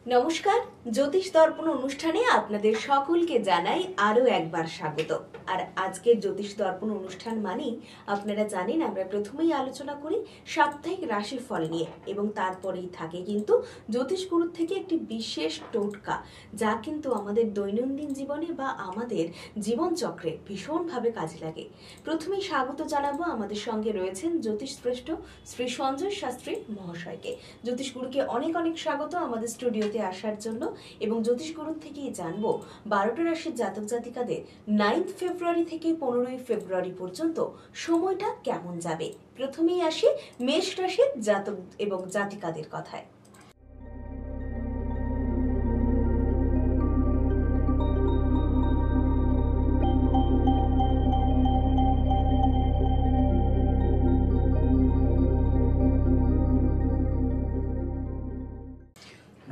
নমস্কার, জ্যোতিষ দর্পণ অনুষ্ঠানে আপনাদের সকলকে জানাই আরো একবার স্বাগত। আর আজকের জ্যোতিষ দর্পণ অনুষ্ঠান মানেই আপনারা জানেন আমরা প্রথমেই আলোচনা করি সাপ্তাহিক রাশিফল নিয়ে, এবং তারপরেই থাকে কিন্তু জ্যোতিষ গুরু থেকে একটি বিশেষ টোটকা, যা কিন্তু আমাদের দৈনন্দিন জীবনে বা আমাদের জীবনচক্রে ভীষণভাবে কাজে লাগে। প্রথমেই স্বাগত জানাবো, আমাদের সঙ্গে রয়েছেন জ্যোতিষ শ্রেষ্ঠ শ্রী সঞ্জয় শাস্ত্রী মহাশয়কে। জ্যোতিষ গুরুকে অনেক অনেক স্বাগত আমাদের স্টুডিওতে আসার জন্য। এবং জ্যোতিষ গুরুর থেকেই জানবো 12টা রাশির জাতক জাতিকাদের 9 ফেব্রুয়ারি থেকে 15 ফেব্রুয়ারি পর্যন্ত সময়টা কেমন যাবে। প্রথমেই আসি মেষ রাশির জাতক এবং জাতিকাদের কথায়।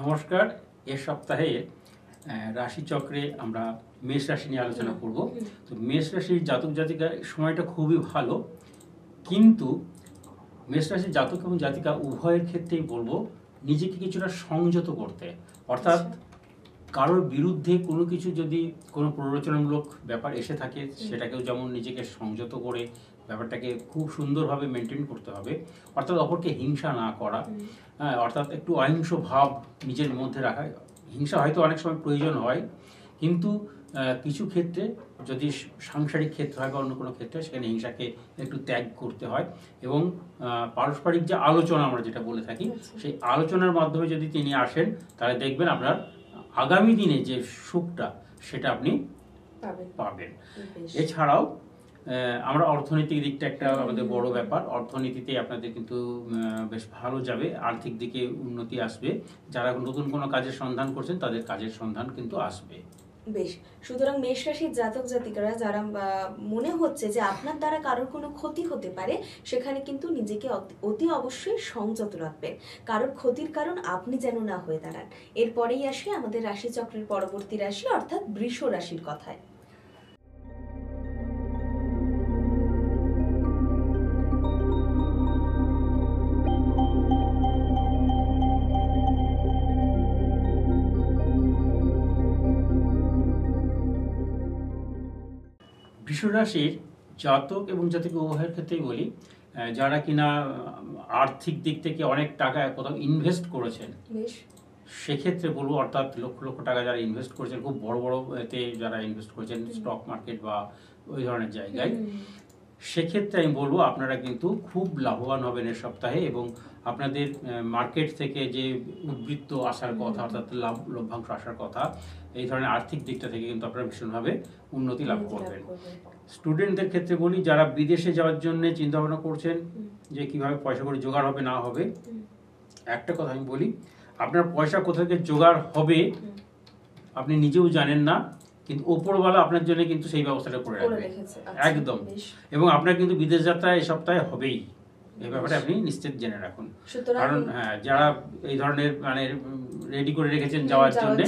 নমস্কার। এ সপ্তাহে রাশিচক্রে আমরা মেষ রাশি নিয়ে আলোচনা করব। তো মেষ রাশির জাতক জাতিকা সময়টা খুবই ভালো, কিন্তু মেষ রাশির জাতক এবং জাতিকা উভয়ের ক্ষেত্রেই বলবো নিজেকে কিছুটা সংযত করতে, অর্থাৎ কারোর বিরুদ্ধে কোনো কিছু যদি কোনো প্ররোচনামূলক ব্যাপার এসে থাকে সেটাকেও যেমন নিজেকে সংযত করে ব্যাপারটাকে খুব সুন্দরভাবে মেনটেন করতে হবে, অর্থাৎ অপরকে হিংসা না করা, অর্থাৎ একটু অহিংস ভাব নিজের মধ্যে রাখা। হিংসা হয়তো অনেক সময় প্রয়োজন হয়, কিন্তু কিছু ক্ষেত্রে যদি সাংসারিক ক্ষেত্র হয় বা অন্য কোনো ক্ষেত্রে সেখানে হিংসাকে একটু ত্যাগ করতে হয়। এবং পারস্পরিক যে আলোচনা আমরা যেটা বলে থাকি, সেই আলোচনার মাধ্যমে যদি তিনি আসেন তাহলে দেখবেন আপনার আগামী দিনে যে সুখটা সেটা আপনি পাবেন। এছাড়াও আমরা অর্থনৈতিক দিকটা একটা আমাদের বড় ব্যাপার। অর্থনীতিতে আপনাদের কিন্তু বেশ ভালো যাবে, আর্থিক দিকে উন্নতি আসবে। যারা নতুন কোনো কাজের সন্ধান করছেন তাদের কাজের সন্ধান কিন্তু আসবে। বেশ, সুতরাং মেষ রাশির জাতক জাতিকারা যারা মনে হচ্ছে যে আপনার দ্বারা কারোর কোনো ক্ষতি হতে পারে, সেখানে কিন্তু নিজেকে অতি অবশ্যই সংযত রাখবেন। কারোর ক্ষতির কারণ আপনি যেন না হয়ে দাঁড়ান। এরপরেই আসে আমাদের রাশিচক্রের পরবর্তী রাশি, অর্থাৎ বৃষ রাশির কথায়। বৃষ রাশির জাতক এবং জাতিকা উভয়ের ক্ষেত্রেই বলি, যারা কিনা আর্থিক দিক থেকে অনেক টাকা কোথাও ইনভেস্ট করেছেন, সেক্ষেত্রে বলবো, অর্থাৎ লক্ষ লক্ষ টাকা যারা ইনভেস্ট করেছেন, খুব বড় বড় এতে যারা ইনভেস্ট করেছেন স্টক মার্কেট বা ওই ধরনের জায়গায়, সেক্ষেত্রে আমি বলবো আপনারা কিন্তু খুব লাভবান হবেন এ সপ্তাহে। এবং আপনাদের মার্কেট থেকে যে উদ্বৃত্ত আসার কথা, অর্থাৎ লভ্যাংশ আসার কথা, এই ধরনের আর্থিক দিকটা থেকে কিন্তু আপনারা ভীষণভাবে উন্নতি লাভ করবেন। স্টুডেন্টদের ক্ষেত্রে বলি, যারা বিদেশে যাওয়ার জন্য চিন্তা ভাবনা করছেন যে কিভাবে পয়সা করে জোগাড় হবে না হবে, একটা কথা আমি বলি, আপনার পয়সা কোথা থেকে জোগাড় হবে আপনি নিজেও জানেন না, কিন্তু ওপরওয়ালা আপনার জন্য কিন্তু সেই ব্যবস্থাটা করে রাখবে একদম। এবং আপনার কিন্তু বিদেশ যাত্রা এই সপ্তাহে হবেই, এই ব্যাপারে আপনি নিশ্চিত জেনে রাখুন। কারণ যারা এই ধরনের মানে রেডি করে রেখেছেন যাওয়ার জন্য,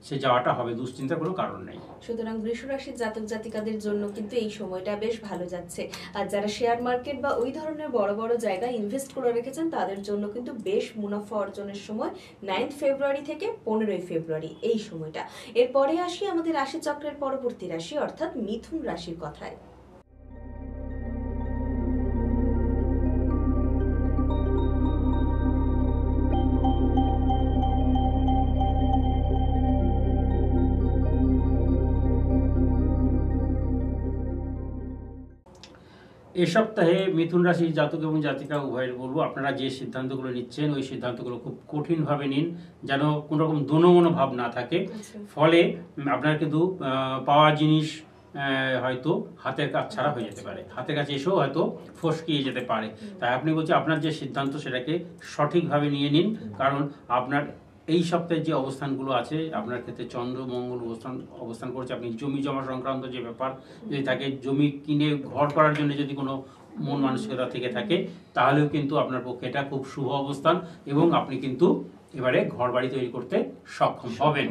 সে যাওয়াটা হবে, দুশ্চিন্তার কোনো কারণ নেই। সুতরাং বৃষ রাশির জাতক জাতিকাদের জন্য কিন্তু এই সময়টা বেশ ভালো যাচ্ছে। আর যারা শেয়ার মার্কেট বা ওই ধরনের বড় বড় জায়গায় ইনভেস্ট করে রেখেছেন তাদের জন্য কিন্তু বেশ মুনাফা অর্জনের সময় 9 ফেব্রুয়ারি থেকে 15 ফেব্রুয়ারি এই সময়টা। এরপরে আসি আমাদের রাশিচক্রের পরবর্তী রাশি, অর্থাৎ মিথুন রাশির কথায়। এ সপ্তাহে মিথুন রাশির জাতক এবং জাতিকা উভয়ের বলবো, আপনারা যে সিদ্ধান্তগুলো নিচ্ছেন ওই সিদ্ধান্তগুলো খুব কঠিনভাবে নিন, যেন কোনো রকম দোনোমনো ভাব না থাকে। ফলে আপনার কিন্তু পাওয়া জিনিস হয়তো হাতের কাজ ছাড়া হয়ে যেতে পারে, হাতের কাছে এসেও হয়তো ফসকিয়ে যেতে পারে। তাই আপনি বলছি আপনার যে সিদ্ধান্ত সেটাকে সঠিকভাবে নিয়ে নিন, কারণ আপনার এই সপ্তাহে যে অবস্থানগুলো আছে, আপনার ক্ষেত্রে চন্দ্র মঙ্গল অবস্থান করছে। আপনি জমি জমা সংক্রান্ত যে ব্যাপার যদি থাকে, জমি কিনে ঘর করার জন্য যদি কোনো মন মানসিকতা থেকে থাকে, তাহলেও কিন্তু আপনার পক্ষে এটা খুব শুভ অবস্থান, এবং আপনি কিন্তু এবারে ঘর বাড়ি তৈরি করতে সক্ষম হবেন।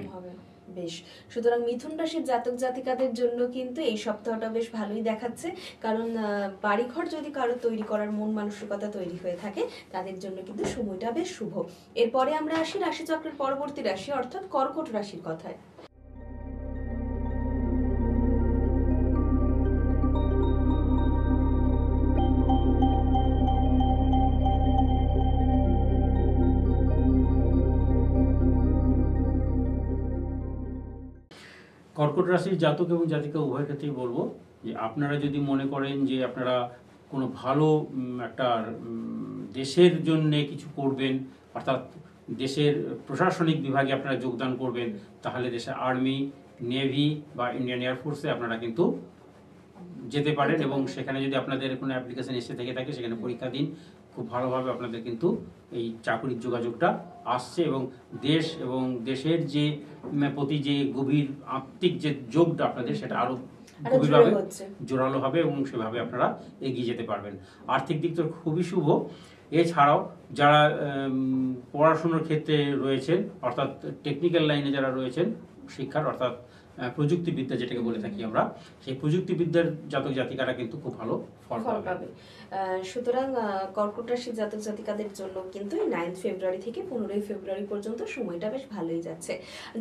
বেশ, সুতরাং মিথুন রাশির জাতক জাতিকাদের জন্য কিন্তু এই সপ্তাহটা বেশ ভালোই দেখাচ্ছে, কারণ বাড়িঘর যদি কারো তৈরি করার মন মানসিকতা তৈরি হয়ে থাকে তাদের জন্য কিন্তু সময়টা বেশ শুভ। এরপরে আমরা আসি রাশিচক্রের পরবর্তী রাশি অর্থাৎ কর্কট রাশির কথায়। কর্কট রাশির জাতক এবং জাতিকা উভয় ক্ষেত্রেই বলবো যে আপনারা যদি মনে করেন যে আপনারা কোনো ভালো একটা দেশের জন্য কিছু করবেন, অর্থাৎ দেশের প্রশাসনিক বিভাগে আপনারা যোগদান করবেন, তাহলে দেশের আর্মি, নেভি বা ইন্ডিয়ান এয়ারফোর্সে আপনারা কিন্তু যেতে পারেন, এবং সেখানে যদি আপনাদের কোনো অ্যাপ্লিকেশন এসে থেকে থাকে সেখানে পরীক্ষা দিন, খুব ভালোভাবে আপনাদের কিন্তু এই চাকরির যোগাযোগটা আসছে, এবং দেশ এবং দেশের যে প্রতি যে গভীর আত্মিক যে যোগটা আপনাদের সেটা আরো গভীরভাবে জোরালো হবে, এবং সেভাবে আপনারা এগিয়ে যেতে পারবেন। আর্থিক দিক তো খুবই শুভ। এছাড়াও যারা পড়াশোনার ক্ষেত্রে রয়েছেন, অর্থাৎ টেকনিক্যাল লাইনে যারা রয়েছেন শিক্ষার, অর্থাৎ প্রযুক্তিবিদ্যা যেটাকে বলে থাকি আমরা, সেই প্রযুক্তিবিদ্যার জাতক জাতিকারা কিন্তু খুব ভালো ফল পাবে। সুতরাং কর্কট রাশির জাতক জাতিকাদের জন্য কিন্তু 9 ফেব্রুয়ারি থেকে 15 ফেব্রুয়ারি পর্যন্ত সময়টা বেশ ভালোই যাচ্ছে।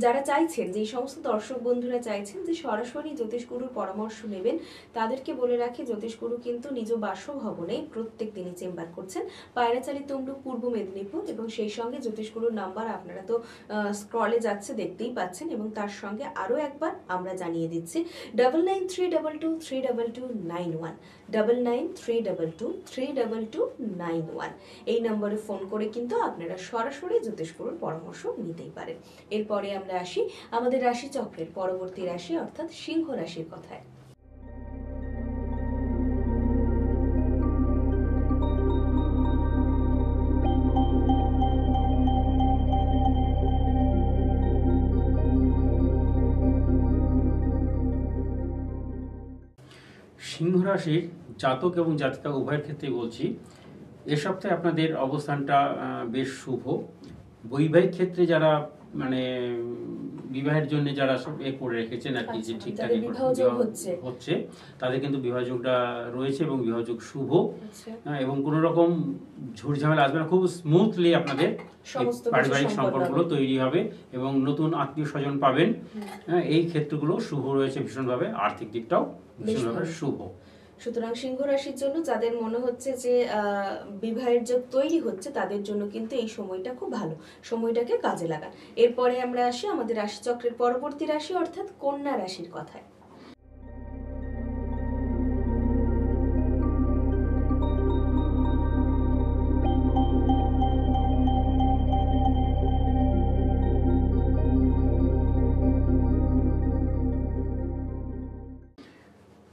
যারা চাইছেন, যে সমস্ত দর্শক বন্ধুরা চাইছেন যে সরাসরি জ্যোতিষগুরুর পরামর্শ নেবেন, তাদেরকে বলে রাখি জ্যোতিষগুরু কিন্তু নিজ বাসভবনে প্রত্যেক দিনই চেম্বার করছেন, পায়রাচালি তমলুক, পূর্ব মেদিনীপুর, এবং সেই সঙ্গে জ্যোতিষগুরুর নাম্বার আপনারা তো স্ক্রলে যাচ্ছে দেখতেই পাচ্ছেন, এবং তার সঙ্গে আরো একবার আমরা জানিয়ে দিচ্ছি 9932232291 9932232291 এই নম্বরে ফোন করে কিন্তু আপনারা সরাসরি জ্যোতিষগুরুর পরামর্শ নিতেই পারেন। এরপরে আমরা আসি আমাদের রাশি চক্রের পরবর্তী রাশি অর্থাৎ সিংহ রাশির কথায়। সিংহ রাশির জাতক এবং জাতিকা উভয়ের ক্ষেত্রেই বলছি, এ সপ্তাহে আপনাদের অবস্থানটা বেশ শুভ। বৈবাহিক ক্ষেত্রে যারা মানে বিবাহের জন্য যারা সব করে রেখেছেন আর কি, যে ঠিকঠাক হচ্ছে, তাদের কিন্তু বিবাহযোগটা রয়েছে এবং বিবাহযোগ শুভ, এবং কোনো রকম ঝুট ঝামেলা আসবে না, খুব স্মুথলি আপনাদের পারিবারিক সম্পর্কগুলো তৈরি হবে এবং নতুন আত্মীয় স্বজন পাবেন। এই ক্ষেত্রগুলো শুভ রয়েছে ভীষণভাবে। আর্থিক দিকটাও ভীষণভাবে শুভ। সুতরাং সিংহ রাশির জন্য যাদের মনে হচ্ছে যে বিবাহের যোগ তৈরি হচ্ছে, তাদের জন্য কিন্তু এই সময়টা খুব ভালো, সময়টাকে কাজে লাগান। এরপরে আমরা আসি আমাদের রাশিচক্রের পরবর্তী রাশি অর্থাৎ কন্যা রাশির কথায়।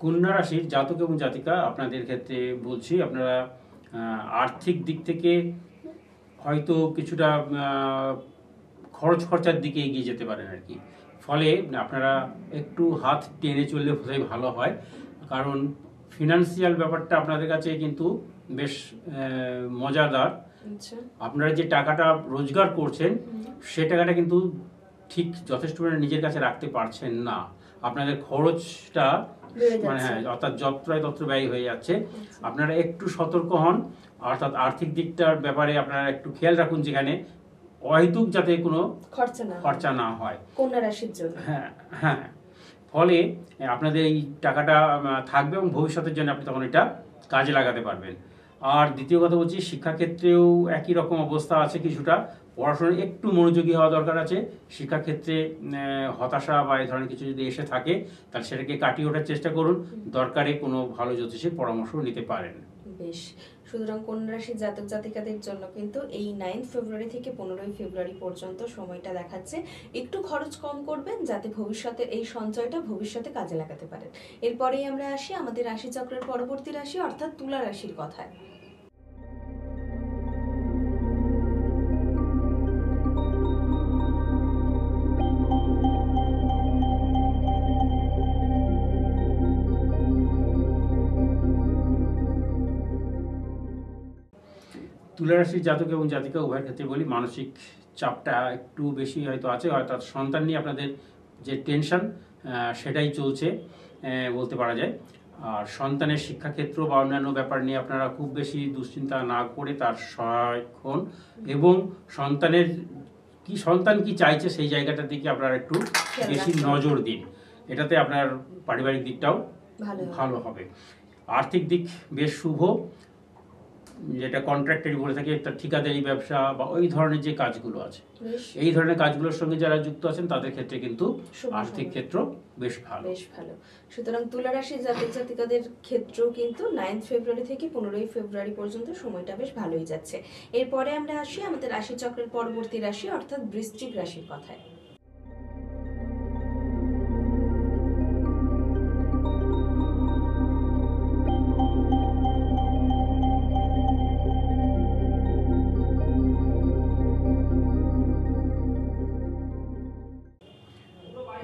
কন্যা রাশির জাতক এবং জাতিকা আপনাদের ক্ষেত্রে বলছি, আপনারা আর্থিক দিক থেকে হয়তো কিছুটা খরচার দিকে এগিয়ে যেতে পারেন আর কি। ফলে আপনারা একটু হাত টেনে চললে বোধহয় ভালো হয়, কারণ ফিনান্সিয়াল ব্যাপারটা আপনাদের কাছে কিন্তু বেশ মজাদার। আপনারা যে টাকাটা রোজগার করছেন সে টাকাটা কিন্তু ঠিক যথেষ্ট পরিমাণে নিজের কাছে রাখতে পারছেন না, আপনাদের খরচটা মানে অর্থাৎ যত্রয় তত্র ব্যয় হয়ে যাচ্ছে। আপনারা একটু সতর্ক হন, অর্থাৎ আর্থিক দিকটার ব্যাপারে আপনারা একটু খেয়াল রাখুন, যেখানে অহেতুক যাতে কোনো খরচা না হয় কন্যা রাশির জন্য। হ্যাঁ, ফলে আপনাদের এই টাকাটা থাকবে এবং ভবিষ্যতের জন্য আপনি তখন এটা কাজে লাগাতে পারবেন। আর দ্বিতীয় কথা বলছি, শিক্ষাক্ষেত্রেও একই রকম অবস্থা আছে, কিছুটা পড়াশোনায় একটু মনোযোগী হওয়া দরকার আছে। শিক্ষাক্ষেত্রে হতাশা বা এই ধরনের কিছু যদি এসে থাকে তাহলে সেটাকে কাটিয়ে ওঠার চেষ্টা করুন, দরকারে কোনো ভালো জ্যোতিষীর পরামর্শ নিতে পারেন। বেশ, সুতরাং কন্যা রাশির জাতক জাতিকাদের জন্য কিন্তু এই 9 ফেব্রুয়ারি থেকে 15 ফেব্রুয়ারি পর্যন্ত সময়টা দেখাচ্ছে একটু খরচ কম করবেন, যাতে ভবিষ্যতে এই সঞ্চয়টা ভবিষ্যতে কাজে লাগাতে পারেন। এরপরেই আমরা আসি আমাদের রাশিচক্রের পরবর্তী রাশি অর্থাৎ তুলা রাশির কথায়। তুলা রাশির জাতক এবং জাতিকা উভয়ের ক্ষেত্রে বলি, মানসিক চাপটা একটু বেশি হয়তো আছে, অর্থাৎ সন্তান নিয়ে আপনাদের যে টেনশন সেটাই চলছে বলতে পারা যায়। আর সন্তানের শিক্ষাক্ষেত্র বা অন্যান্য ব্যাপার নিয়ে আপনারা খুব বেশি দুশ্চিন্তা না করে তার সহায়ক হন এবং সন্তান কি চাইছে সেই জায়গাটার দিকে আপনারা একটু বেশি নজর দিন। এটাতে আপনার পারিবারিক দিকটাও ভালো হবে। আর্থিক দিক বেশ শুভ, যেটা কন্ট্রাক্টারি বলে থাকে, একটা ঠিকাদারি ব্যবসা বা ওই ধরনের যে কাজগুলো আছে, এই ধরনের কাজগুলোর সঙ্গে যারা যুক্ত আছেন তাদের ক্ষেত্রে কিন্তু আর্থিক ক্ষেত্র বেশ ভালো। সুতরাং তুলা রাশির জাতক জাতিকাদের ক্ষেত্রেও কিন্তু 9 ফেব্রুয়ারি থেকে 15 ফেব্রুয়ারি পর্যন্ত সময়টা বেশ ভালোই যাচ্ছে। এরপরে আমরা আসি আমাদের রাশি চক্রের পরবর্তী রাশি অর্থাৎ বৃশ্চিক রাশির কথায়।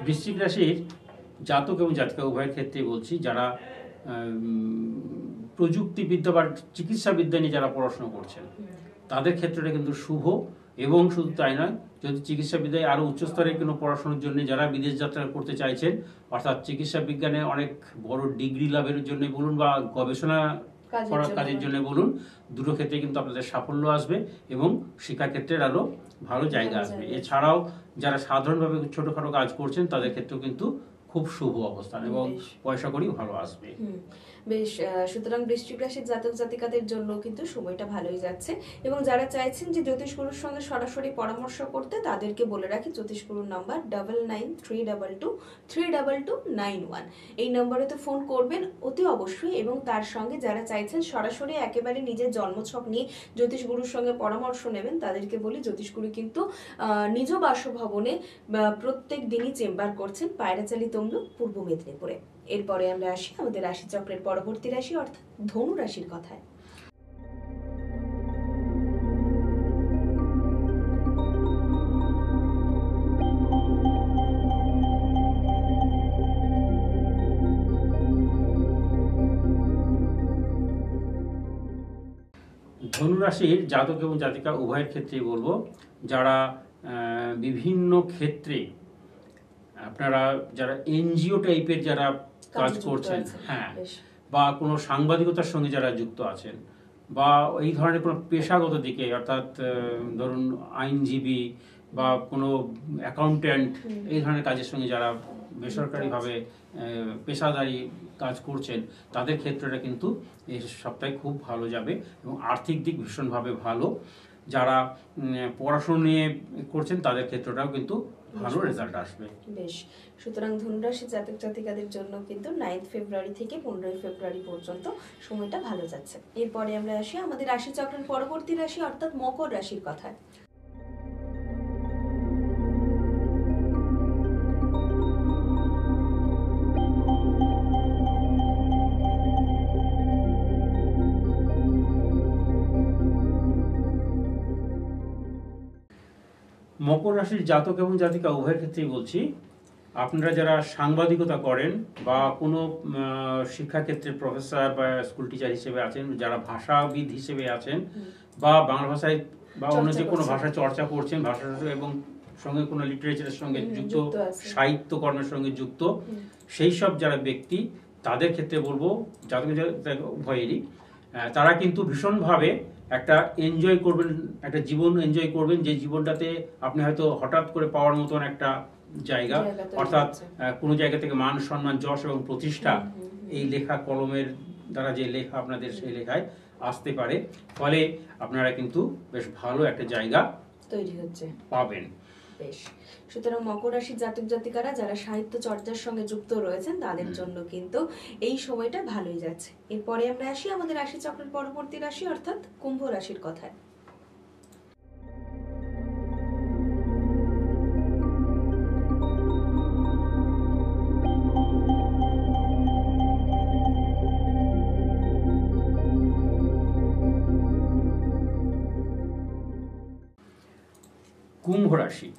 বৃশ্চিক রাশির জাতক এবং জাতিকা উভয়ের ক্ষেত্রে বলছি, যারা প্রযুক্তিবিদ্যা বা চিকিৎসাবিদ্যা নিয়ে যারা পড়াশোনা করছেন তাদের ক্ষেত্রে কিন্তু শুভ। এবং শুধু তাই নয়, যদি চিকিৎসাবিদ্যায় আরও উচ্চস্তরের কোনো পড়াশোনার জন্য যারা বিদেশ যাত্রা করতে চাইছেন, অর্থাৎ চিকিৎসা বিজ্ঞানে অনেক বড় ডিগ্রি লাভের জন্য বলুন বা গবেষণা করার কাজের জন্য বলুন, দুটো ক্ষেত্রে কিন্তু আপনাদের সাফল্য আসবে এবং শিক্ষাক্ষেত্রের আরও ভালো জায়গা আসবে। এছাড়াও যারা সাধারণভাবে ছোটোখাটো কাজ করছেন তাদের ক্ষেত্রেও কিন্তু খুব শুভ অবস্থান এবং পয়সা কড়ি ভালো আসবে। বেশ, সুতরাং বৃশ্চিক রাশির জাতক জাতিকাদের জন্য কিন্তু সময়টা ভালোই যাচ্ছে। এবং যারা চাইছেন যে জ্যোতিষগুরুর সঙ্গে সরাসরি পরামর্শ করতে, তাদেরকে বলে রাখি জ্যোতিষগুরুর নাম্বার 9932232291। এই নম্বরে তো ফোন করবেন অতি অবশ্যই। এবং তার সঙ্গে যারা চাইছেন সরাসরি একেবারে নিজের জন্মছক নিয়ে জ্যোতিষগুরুর সঙ্গে পরামর্শ নেবেন, তাদেরকে বলি জ্যোতিষগুরু কিন্তু নিজ বাসভবনে প্রত্যেক দিনই চেম্বার করছেন, পায়রাচালি তমলুক, পূর্ব মেদিনীপুরে। এরপরে আমরা আসি আমাদের রাশি চক্রের পরবর্তী রাশি অর্থাৎ ধনু রাশির কথায়। ধনু রাশির জাতক এবং জাতিকা উভয়ের ক্ষেত্রে বলবো, যারা বিভিন্ন ক্ষেত্রে আপনারা যারা এনজিও টাইপের যারা কাজ করছেন, হ্যাঁ, বা কোনো সাংবাদিকতার সঙ্গে যারা যুক্ত আছেন, বা এই ধরনের কোনো পেশাগত দিকে, অর্থাৎ ধরুন আইনজীবী বা কোনো অ্যাকাউন্ট্যান্ট, এই ধরনের কাজের সঙ্গে যারা বেসরকারিভাবে পেশাদারি কাজ করছেন, তাদের ক্ষেত্রটা কিন্তু এই সপ্তাহে খুব ভালো যাবে এবং আর্থিক দিক ভীষণভাবে ভালো। যারা পড়াশোনা নিয়ে করছেন তাদের ক্ষেত্রটাও কিন্তু ভালো রেজাল্ট আসবে। বেশ, সুতরাং ধনুরাশি জাতক জাতিকাদের জন্য কিন্তু 9 ফেব্রুয়ারি থেকে 15 ফেব্রুয়ারি পর্যন্ত সময়টা ভালো যাচ্ছে। এরপরে আমরা আসি আমাদের রাশি চক্রের পরবর্তী রাশি অর্থাৎ মকর রাশির কথায়। মকর রাশির জাতক এবং জাতিকা উভয়ের ক্ষেত্রেই বলছি, আপনারা যারা সাংবাদিকতা করেন বা কোনো শিক্ষাক্ষেত্রে প্রফেসর বা স্কুল টিচার হিসেবে আছেন, যারা ভাষাবিদ হিসেবে আছেন বা বাংলা ভাষায় বা অন্য যে কোনো ভাষা চর্চা করছেন, ভাষা এবং সঙ্গে কোনো লিটারেচারের সঙ্গে যুক্ত, সাহিত্যকর্মের সঙ্গে যুক্ত, সেই সব যারা ব্যক্তি, তাদের ক্ষেত্রে বলবো জাতক উভয়েরই, তারা কিন্তু ভীষণভাবে একটা এনজয় করবেন, একটা জীবন এনজয় করবেন, যে জীবনটাতে আপনি হয়তো হঠাৎ করে পাওয়ার মতন একটা জায়গা, অর্থাৎ কোনো জায়গা থেকে মান সম্মান যশ এবং প্রতিষ্ঠা এই লেখা কলমের দ্বারা যে লেখা আপনাদের সেই লেখায় আসতে পারে, ফলে আপনারা কিন্তু বেশ ভালো একটা জায়গা তৈরি হচ্ছে পাবেন। বেশ, সুতরাং মকর রাশির জাতক জাতিকারা যারা সাহিত্য চর্চার সঙ্গে যুক্ত রয়েছেন তাদের জন্য কিন্তু এই সময়টা ভালোই যাচ্ছে। এরপরে আমরা আসি আমাদের রাশি চক্রের পরবর্তী রাশি অর্থাৎ কুম্ভ রাশির কথায়। কুম্ভ রাশি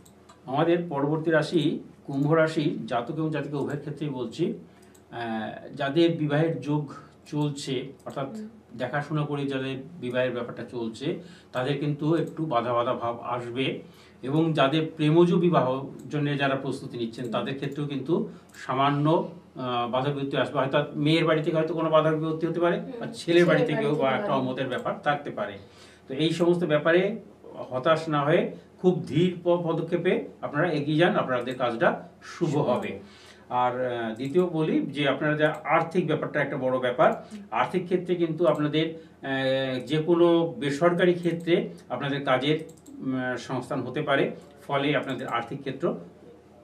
আমাদের পরবর্তী রাশি। কুম্ভ রাশি জাতক এবং জাতিকা উভয়ের ক্ষেত্রেই বলছি, যাদের বিবাহের যোগ চলছে, অর্থাৎ দেখাশোনা করে যাদের বিবাহের ব্যাপারটা চলছে, তাদের কিন্তু একটু বাধা বাধা ভাব আসবে এবং যাদের প্রেমজ বিবাহ জন্য যারা প্রস্তুতি নিচ্ছেন তাদের ক্ষেত্রেও কিন্তু সামান্য বাধা বিপত্তি আসবে। হয়তো মেয়ের বাড়ি থেকে হয়তো কোনো বাধা বিপত্তি হতে পারে, বা ছেলের বাড়ি থেকেও বা একটা অমতের ব্যাপার থাকতে পারে। তো এই সমস্ত ব্যাপারে হতাশ না হয়ে খুব ধীর পদক্ষেপে আপনারা এগিয়ে যান, আপনাদের কাজটা শুভ হবে। আর দ্বিতীয় বলি যে আপনারা যে আর্থিক ব্যাপারটা একটা বড় ব্যাপার। আর্থিক ক্ষেত্রে কিন্তু আপনাদের যে কোনো বেসরকারি ক্ষেত্রে আপনাদের কাজের সংস্থান হতে পারে, ফলে আপনাদের আর্থিক ক্ষেত্র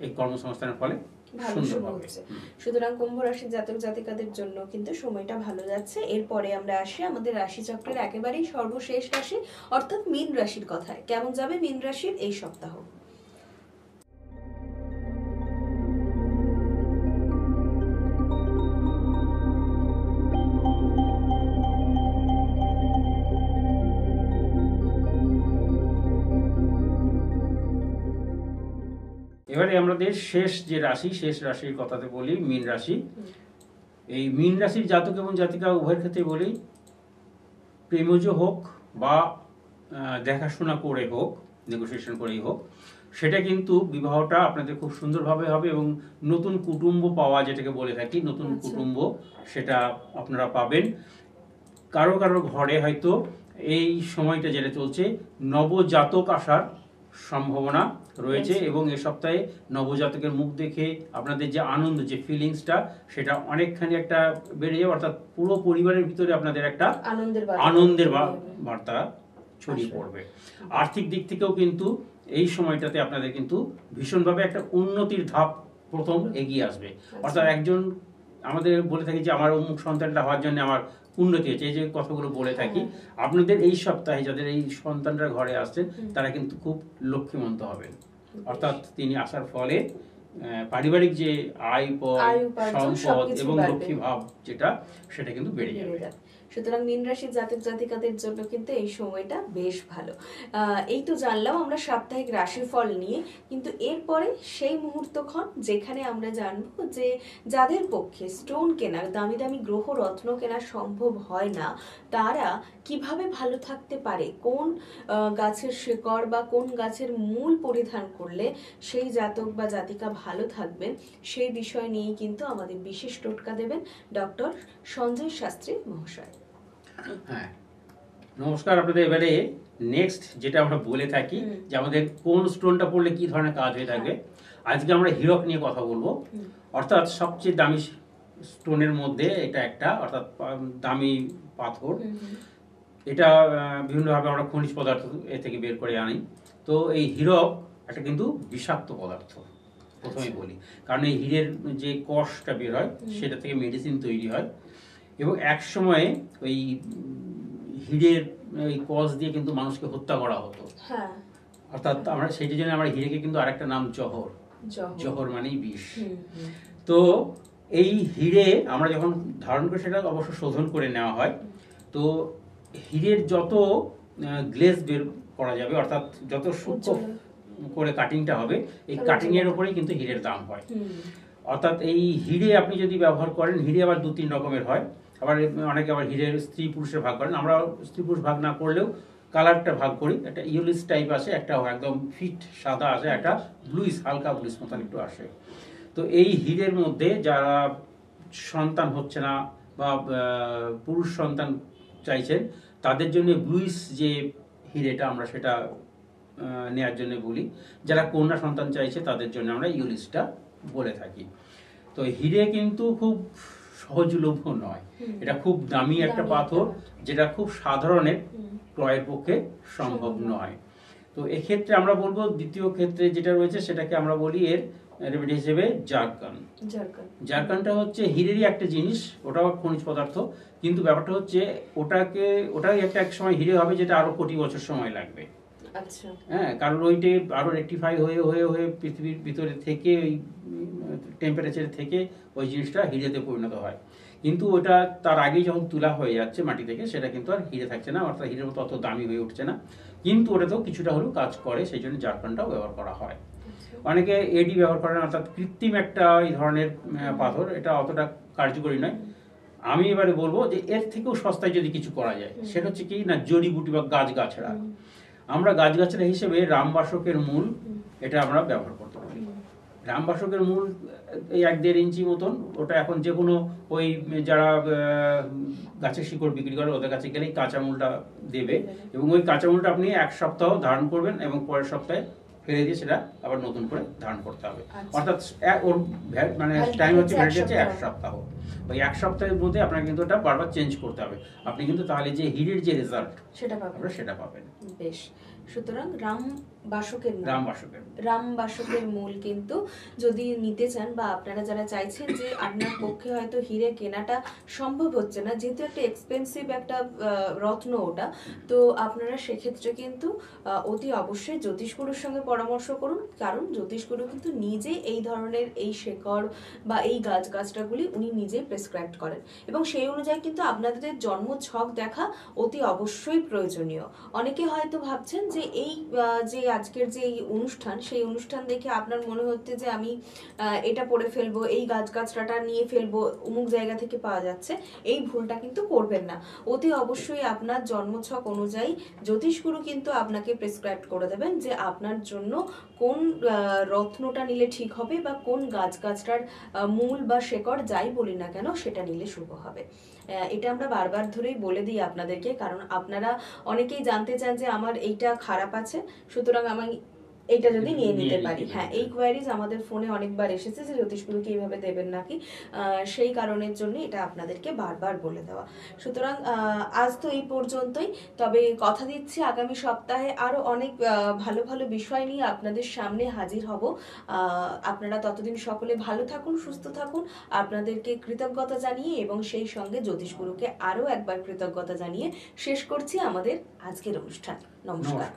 এই কর্মসংস্থানের ফলে ভালো শুরু হচ্ছে। সুতরাং কুম্ভ রাশির জাতক জাতিকাদের জন্য কিন্তু সময়টা ভালো যাচ্ছে। এরপরে আমরা আসি আমাদের রাশিচক্রের একেবারেই সর্বশেষ রাশি অর্থাৎ মীন রাশির কথায়। কেমন যাবে মীন রাশির এই সপ্তাহ? এবারে আমাদের শেষ রাশির কথাতে বলি মীন রাশি। এই মীন রাশির জাতক এবং জাতিকা উভয়ের ক্ষেত্রে বলি, প্রেমজ হোক বা দেখাশোনা করে হোক, নেগোসিয়েশন করেই হোক, সেটা কিন্তু বিবাহটা আপনাদের খুব সুন্দরভাবে হবে এবং নতুন কুটুম্ব পাওয়া, যেটাকে বলে থাকি নতুন কুটুম্ব, সেটা আপনারা পাবেন। কারো কারো ঘরে হয়তো এই সময়টা যেটা চলছে নবজাতক আসার সম্ভাবনা রয়েছে, এবং এ সপ্তাহে নবজাতকের মুখ দেখে আপনাদের যে আনন্দ, যে ফিলিংসটা, সেটা অনেকখানি একটা বেড়ে যাবে। অর্থাৎ পুরো পরিবারের ভিতরে আপনাদের একটা আনন্দের বার্তা ছড়িয়ে পড়বে। আর্থিক দিক থেকেও কিন্তু এই সময়টাতে আপনাদের কিন্তু ভীষণভাবে একটা উন্নতির ধাপ প্রথম এগিয়ে আসবে। অর্থাৎ একজন আমাদের বলে থাকি যে আমার অমুক সন্তানটা হওয়ার জন্য আমার উন্নতি হয়েছে, এই যে কথাগুলো বলে থাকি, আপনাদের এই সপ্তাহে যাদের এই সন্তানরা ঘরে আসছেন তারা কিন্তু খুব লক্ষ্মীমন্ত হবেন। অর্থাৎ তিনি আসার ফলে পারিবারিক যে আয় সম্পদ এবং লক্ষ্মী ভাব যেটা, সেটা কিন্তু বেড়ে যাবে। সুতরাং মীন রাশির জাতক জাতিকাদের জন্য কিন্তু এই সময়টা বেশ ভালো। এই তো জানলাম আমরা সাপ্তাহিক রাশিফল নিয়ে, কিন্তু এরপরে সেই মুহূর্তক্ষণ যেখানে আমরা জানবো যে যাদের পক্ষে স্টোন কেনার, দামি দামি গ্রহ রত্ন কেনা সম্ভব হয় না, তারা কিভাবে ভালো থাকতে পারে, কোন গাছের শিকড় বা কোন গাছের মূল পরিধান করলে সেই জাতক বা জাতিকা ভালো থাকবেন, সেই বিষয় নিয়ে কিন্তু আমাদের বিশেষ টোটকা দেবেন ডক্টর সঞ্জয় শাস্ত্রী মহাশয়। হ্যাঁ, নমস্কার আপনাদের। এবারে নেক্সট যেটা আমরা বলে থাকি যে আমাদের কোন স্টোনটা পড়লে কি ধরনের কাজ হয়ে থাকবে, আজকে আমরা হীরক নিয়ে কথা বলবো। অর্থাৎ সবচেয়ে দামি স্টোনের মধ্যে এটা একটা, অর্থাৎ দামি পাথর। এটা বিভিন্নভাবে আমরা খনিজ পদার্থ এ থেকে বের করে আনি। তো এই হীরক একটা কিন্তু বিষাক্ত পদার্থ, প্রথমেই বলি, কারণ এই হীরের যে কষটা বের হয় সেটা থেকে মেডিসিন তৈরি হয়, এবং এক সময়ে ওই হীরের এই কষ দিয়ে কিন্তু মানুষকে হত্যা করা হতো। অর্থাৎ আমরা সেইটার জন্য আমরা হীরেকে কিন্তু আরেকটা নাম জহর, জহর মানেই বিষ। তো এই হীরে আমরা যখন ধারণ করি সেটা অবশ্য শোধন করে নেওয়া হয়। তো হীরের যত গ্লেজ বের করা যাবে, অর্থাৎ যত সূক্ষ্ম করে কাটিংটা হবে, এই কাটিং এর উপরেই কিন্তু হীরের দাম হয়। অর্থাৎ এই হীরে আপনি যদি ব্যবহার করেন, হীরে আবার 2-3 রকমের হয়। আবার অনেকে আবার হীরের স্ত্রী পুরুষের ভাগ করেন। আমরা স্ত্রী পুরুষ ভাগ না করলেও কালারটা ভাগ করি। একটা ইউলিস টাইপ আসে, একটা একদম ফিট সাদা আসে, একটা ব্লুইস, হালকা ব্লুইস মতন একটু আসে। তো এই হীরের মধ্যে যারা সন্তান হচ্ছে না বা পুরুষ সন্তান চাইছেন, তাদের জন্য ব্লুইস যে হীরেটা আমরা সেটা নেওয়ার জন্য বলি। যারা কন্যা সন্তান চাইছে তাদের জন্য আমরা ইউলিসটা বলে থাকি। তো হীরে কিন্তু খুব সহজলভ্য নয়, এটা খুব দামি একটা পাথর, যেটা খুব সাধারণের ক্রয়ের পক্ষে সম্ভব নয়। তো এক্ষেত্রে আমরা বলবো দ্বিতীয় ক্ষেত্রে যেটা রয়েছে সেটাকে আমরা বলি এর রেমেডি হিসেবে জারকান। জারকানটা হচ্ছে হীরেরই একটা জিনিস, ওটাও খনিজ পদার্থ, কিন্তু ব্যাপারটা হচ্ছে ওটাই এক সময় হীরে হবে যেটা আরো কোটি বছর সময় লাগবে। হ্যাঁ, কারণ ওইটা আরো রেকটিফাই হয়ে হয়ে হয়ে পৃথিবীর ভিতরে থেকে ওই টেম্পারেচার থেকে ওই জিনিসটা হিরেতে পরিণত হয়। কিন্তু ওটা তার আগেই যখন তুলা হয়ে যাচ্ছে মাটি থেকে, সেটা কিন্তু আর হিরে থাকছে না, অর্থাৎ হিরের মতো অত দামি হয়ে উঠছে না, কিন্তু ওটাতেও কিছুটা হলেও কাজ করে, সেই জন্য জারকানটাও ব্যবহার করা হয়। অনেকে এডি ব্যবহার করেন, অর্থাৎ কৃত্রিম একটা এই ধরনের পাথর, এটা অতটা কার্যকরী নয়। আমি এবারে বলবো যে এর থেকেও সস্তায় যদি কিছু করা যায়, সেটা হচ্ছে কি না, জড়িবুটি বা গাছগাছড়া। আমরা গাছগাছড়া হিসেবে রামবাসকের মূল এটা আমরা ব্যবহার করতে পারি। রামবাসকের মূল এই 1-1.5 ইঞ্চি মতন, ওটা এখন যে কোনো ওই যারা গাছের শিকড় বিক্রি করে ওদের কাছে গেলেই কাঁচা মূলটা দেবে, এবং ওই কাঁচা মূলটা আপনি 1 সপ্তাহ ধারণ করবেন এবং পরের সপ্তাহে ফেলে দিয়ে সেটা আবার নতুন করে ধারণ করতে হবে। অর্থাৎ ওর মানে টাইম হচ্ছে 1 সপ্তাহ। ওই 1 সপ্তাহের মধ্যে আপনাকে কিন্তু ওটা বারবার চেঞ্জ করতে হবে, আপনি কিন্তু তাহলে যে হিরের যে রেজাল্ট সেটা পাবেন। বেশ, সুতরাং রামবাসকের মূল কিন্তু যদি নিতে চান বা আপনারা যারা চাইছেন যে আপনার পক্ষে হয়তো হিরে কেনাটা সম্ভব হচ্ছে না, যেহেতু একটা এক্সপেন্সিভ একটা রত্ন ওটা, তো আপনারা সেক্ষেত্রে কিন্তু অতি অবশ্যই জ্যোতিষগুরুর সঙ্গে পরামর্শ করুন, কারণ জ্যোতিষগুরু কিন্তু নিজে এই ধরনের এই শেকড় বা এই গাছগাছড়াগুলি উনি নিজেই প্রেসক্রাইব করেন, এবং সেই অনুযায়ী কিন্তু আপনাদের জন্ম ছক দেখা অতি অবশ্যই প্রয়োজনীয়। অনেকে হয়তো ভাবছেন যে এই যে আজকের যে অনুষ্ঠান, সেই অনুষ্ঠান দেখে আপনার মনে হচ্ছে যে আমি এটা পড়ে ফেলবো, এই গাছগাছড়াটা নিয়ে ফেলবো, অমুক জায়গা থেকে পাওয়া যাচ্ছে, এই ভুলটা কিন্তু করবেন না। অতি অবশ্যই আপনার জন্মছক অনুযায়ী জ্যোতিষগুরু কিন্তু আপনাকে প্রেসক্রাইব করে দেবেন যে আপনার জন্য কোন রত্নটা নিলে ঠিক হবে বা কোন গাছগাছড়ার মূল বা শেকড় যাই বলি না কেন সেটা নিলে শুভ হবে। এটা আমরা বারবার ধরেই বলে দিই আপনাদেরকে, কারণ আপনারা অনেকেই জানতে চান যে আমার এইটা খারাপ আছে, সুতরাং আমি এইটা যদি নিয়ে নিতে পারি। হ্যাঁ, এই কোয়ারিজ আমাদের ফোনে অনেকবার এসেছে যে জ্যোতিষগুরুকে এইভাবে দেবেন নাকি, সেই কারণের জন্য এটা আপনাদেরকে বারবার বলে দেওয়া। সুতরাং আজ তো এই পর্যন্তই, তবে কথা দিচ্ছি আগামী সপ্তাহে আরো অনেক ভালো ভালো বিষয় নিয়ে আপনাদের সামনে হাজির হব। আপনারা ততদিন সকলে ভালো থাকুন, সুস্থ থাকুন, আপনাদেরকে কৃতজ্ঞতা জানিয়ে এবং সেই সঙ্গে জ্যোতিষগুরুকে আরো একবার কৃতজ্ঞতা জানিয়ে শেষ করছি আমাদের আজকের অনুষ্ঠান। নমস্কার।